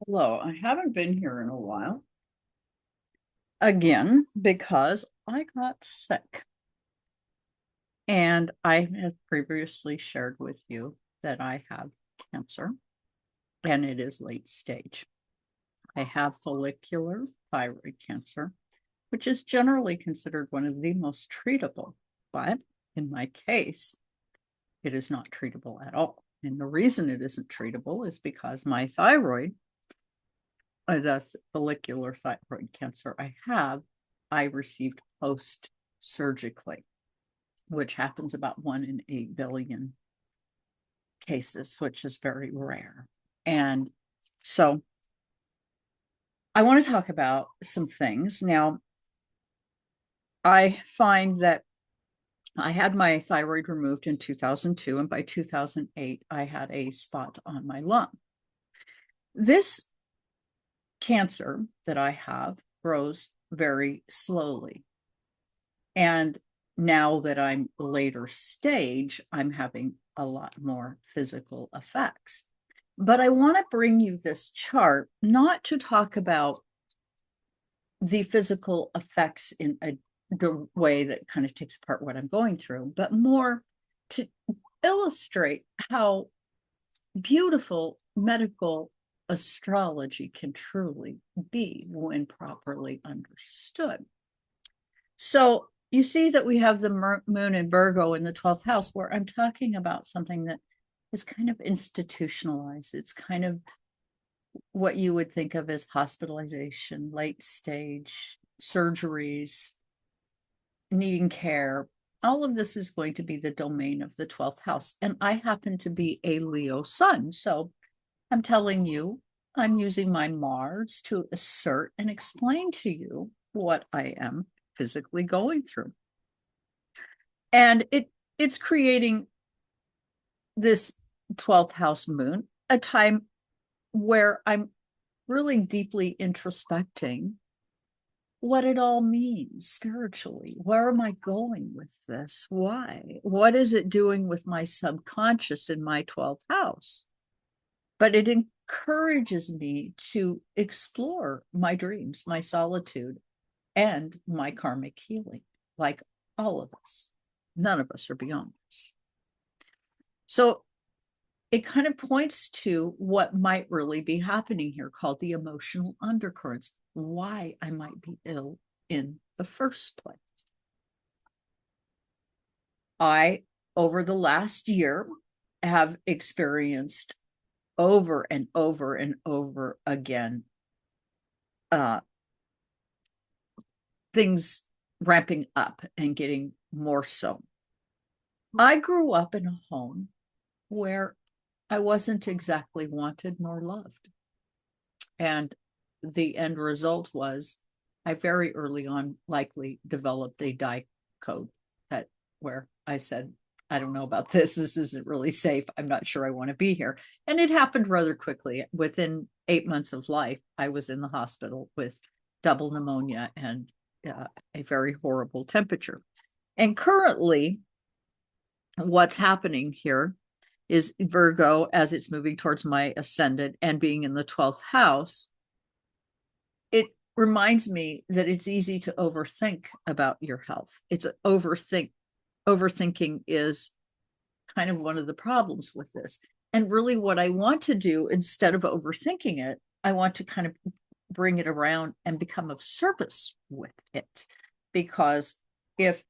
Hello, I haven't been here in a while. Again, because I got sick. And I have previously shared with you that I have cancer and it is late stage. I have follicular thyroid cancer, which is generally considered one of the most treatable. But in my case, it is not treatable at all. And the reason it isn't treatable is because my thyroid, the follicular thyroid cancer I received post surgically, which happens about 1 in 8 billion cases, which is very rare. And so I want to talk about some things. Now, I find that I had my thyroid removed in 2002, and by 2008, I had a spot on my lung. This cancer that I have grows very slowly. And now that I'm later stage, I'm having a lot more physical effects. But I want to bring you this chart not to talk about the physical effects in the way that kind of takes apart what I'm going through, but more to illustrate how beautiful medical astrology can truly be when properly understood. So you see that we have the moon in Virgo in the 12th house, where I'm talking about something that is kind of institutionalized. It's kind of what you would think of as hospitalization, late stage surgeries, needing care. All of this is going to be the domain of the 12th house. And I happen to be a Leo sun. So I'm telling you, I'm using my Mars to assert and explain to you what I am physically going through. And it's creating this 12th house moon, a time where I'm really deeply introspecting what it all means spiritually. Where am I going with this? Why? What is it doing with my subconscious in my 12th house? But it encourages me to explore my dreams, my solitude, and my karmic healing, like all of us. None of us are beyond this. So it kind of points to what might really be happening here, called the emotional undercurrents, why I might be ill in the first place. I, over the last year, have experienced over and over and over again things ramping up and getting more so. I grew up in a home where I wasn't exactly wanted nor loved. And the end result was I very early on likely developed a die code that where I said, I don't know about this. This isn't really safe. I'm not sure I want to be here. And it happened rather quickly. Within 8 months of life, I was in the hospital with double pneumonia and a very horrible temperature. And currently, what's happening here is Virgo, as it's moving towards my ascendant and being in the 12th house, it reminds me that it's easy to overthink about your health. It's overthinking is kind of one of the problems with this. And really what I want to do, instead of overthinking it, I want to kind of bring it around and become of service with it. Because if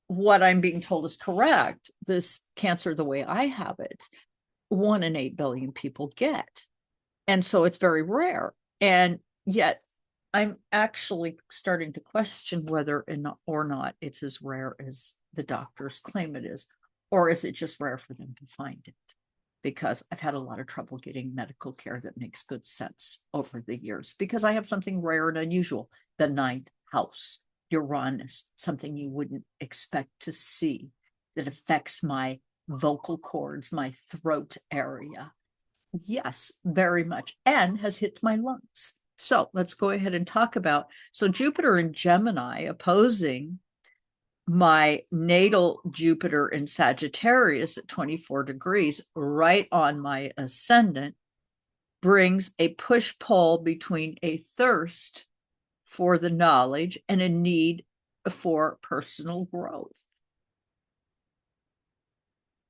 what I'm being told is correct, this cancer, the way I have it, 1 in 8 billion people get. And so it's very rare. And yet I'm actually starting to question whether or not it's as rare as the doctors claim it is, or is it just rare for them to find it? Because I've had a lot of trouble getting medical care that makes good sense over the years, because I have something rare and unusual, the ninth house, Uranus, something you wouldn't expect to see that affects my vocal cords, my throat area. Yes, very much, and has hit my lungs. So let's go ahead and talk about, so Jupiter in Gemini opposing my natal Jupiter in Sagittarius at 24 degrees, right on my ascendant, brings a push-pull between a thirst for the knowledge and a need for personal growth.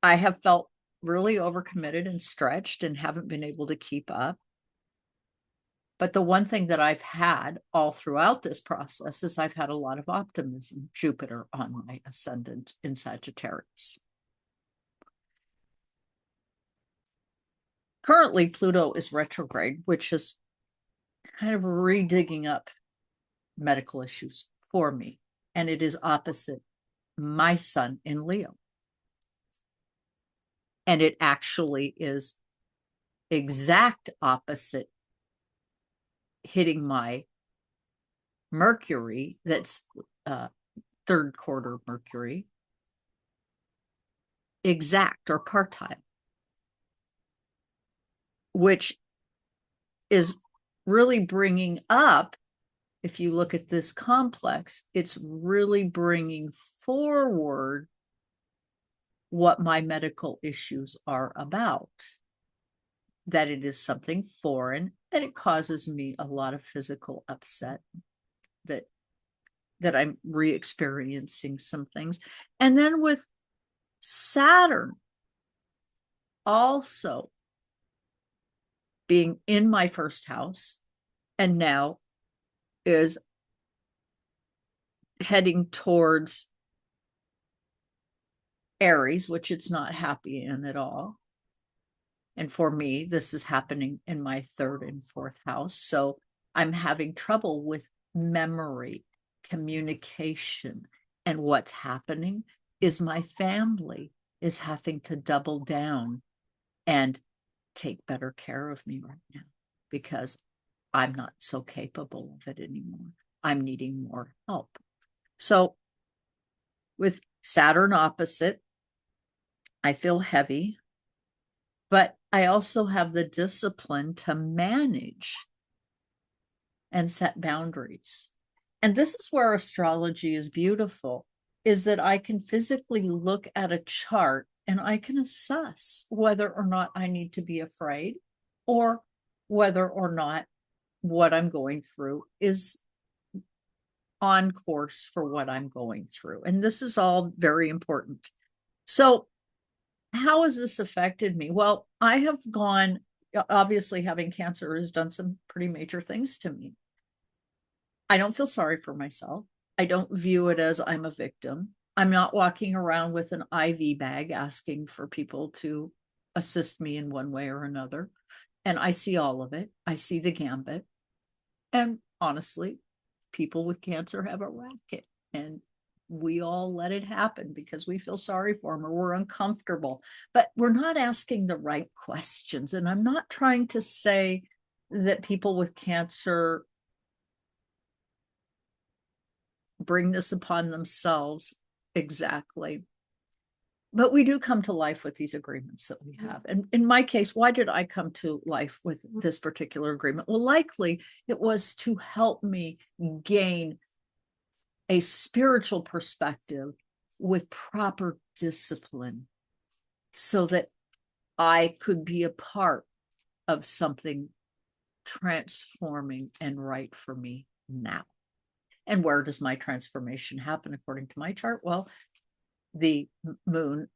I have felt really overcommitted and stretched and haven't been able to keep up. But the one thing that I've had all throughout this process is I've had a lot of optimism. Jupiter on my ascendant in Sagittarius. Currently, Pluto is retrograde, which is kind of redigging up medical issues for me. And it is opposite my sun in Leo. And it actually is exact opposite hitting my Mercury, that's third quarter Mercury, exact or part-time, which is really bringing up, if you look at this complex, it's really bringing forward what my medical issues are about. That it is something foreign, that it causes me a lot of physical upset, that I'm re-experiencing some things. And then with Saturn also being in my first house and now is heading towards Aries, which it's not happy in at all. And for me, this is happening in my third and fourth house. So I'm having trouble with memory, communication. And what's happening is my family is having to double down and take better care of me right now because I'm not so capable of it anymore. I'm needing more help. So with Saturn opposite, I feel heavy, but I also have the discipline to manage and set boundaries. And this is where astrology is beautiful, is that I can physically look at a chart and I can assess whether or not I need to be afraid or whether or not what I'm going through is on course for what I'm going through. And this is all very important. So how has this affected me? Well, I have gone, obviously having cancer has done some pretty major things to me. I don't feel sorry for myself. I don't view it as I'm a victim. I'm not walking around with an IV bag asking for people to assist me in one way or another. And I see all of it. I see the gambit. And honestly, people with cancer have a racket, and we all let it happen because we feel sorry for them or we're uncomfortable, but we're not asking the right questions. And I'm not trying to say that people with cancer bring this upon themselves exactly. But we do come to life with these agreements that we have. And in my case, why did I come to life with this particular agreement? Well, likely it was to help me gain a spiritual perspective with proper discipline so that I could be a part of something transforming and right for me now. And where does my transformation happen according to my chart? Well, the moon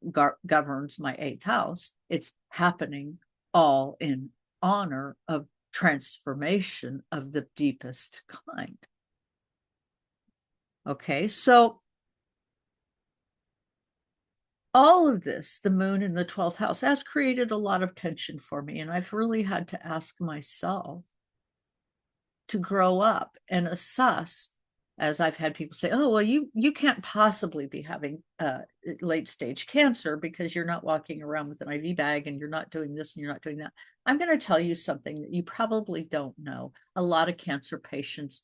governs my 8th house. It's happening all in honor of transformation of the deepest kind. Okay, so all of this, the moon in the 12th house, has created a lot of tension for me. And I've really had to ask myself to grow up and assess, as I've had people say, oh, well, you can't possibly be having late stage cancer because you're not walking around with an IV bag and you're not doing this and you're not doing that. I'm going to tell you something that you probably don't know. A lot of cancer patients,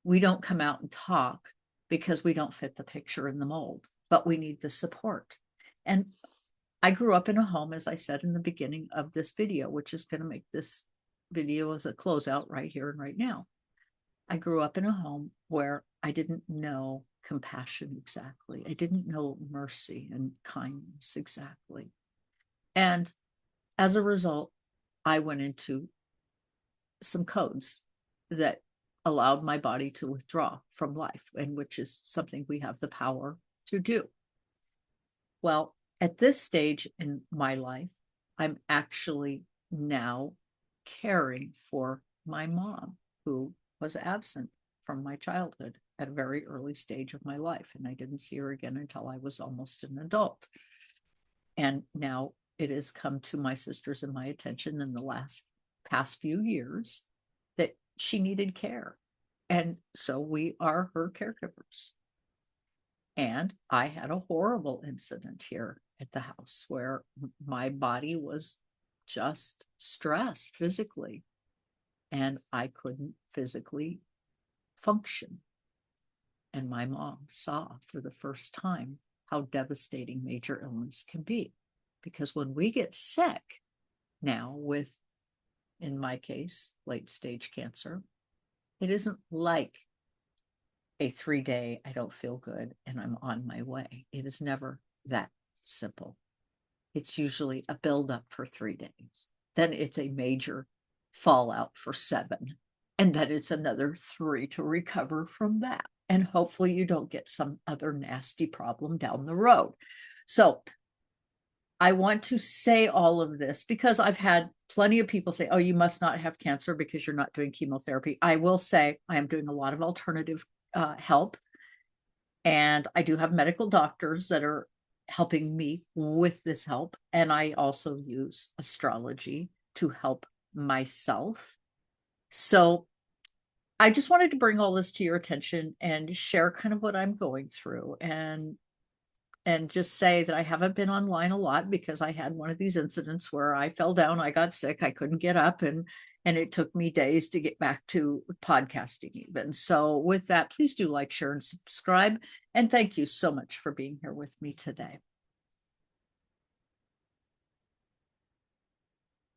we don't come out and talk because we don't fit the picture in the mold, but we need the support. And I grew up in a home, as I said in the beginning of this video, which is going to make this video as a closeout right here and right now. I grew up in a home where I didn't know compassion exactly. I didn't know mercy and kindness exactly. And as a result, I went into some codes that allowed my body to withdraw from life, and which is something we have the power to do. Well, at this stage in my life, I'm actually now caring for my mom, who was absent from my childhood at a very early stage of my life. And I didn't see her again until I was almost an adult. And now it has come to my sisters and my attention in the past few years that she needed care. And so we are her caregivers. And I had a horrible incident here at the house where my body was just stressed physically, and I couldn't physically function. And my mom saw for the first time how devastating major illness can be. Because when we get sick now with, in my case, late stage cancer, it isn't like a 3-day, I don't feel good and I'm on my way. It is never that simple. It's usually a buildup for 3 days. Then it's a major fallout for 7. And then it's another 3 to recover from that. And hopefully you don't get some other nasty problem down the road. So I want to say all of this because I've had plenty of people say, oh, you must not have cancer because you're not doing chemotherapy. I will say I am doing a lot of alternative help. And I do have medical doctors that are helping me with this help. And I also use astrology to help myself. So I just wanted to bring all this to your attention and share kind of what I'm going through, and just say that I haven't been online a lot because I had one of these incidents where I fell down, I got sick, I couldn't get up, and it took me days to get back to podcasting even. So with that, please do like, share, and subscribe. And thank you so much for being here with me today.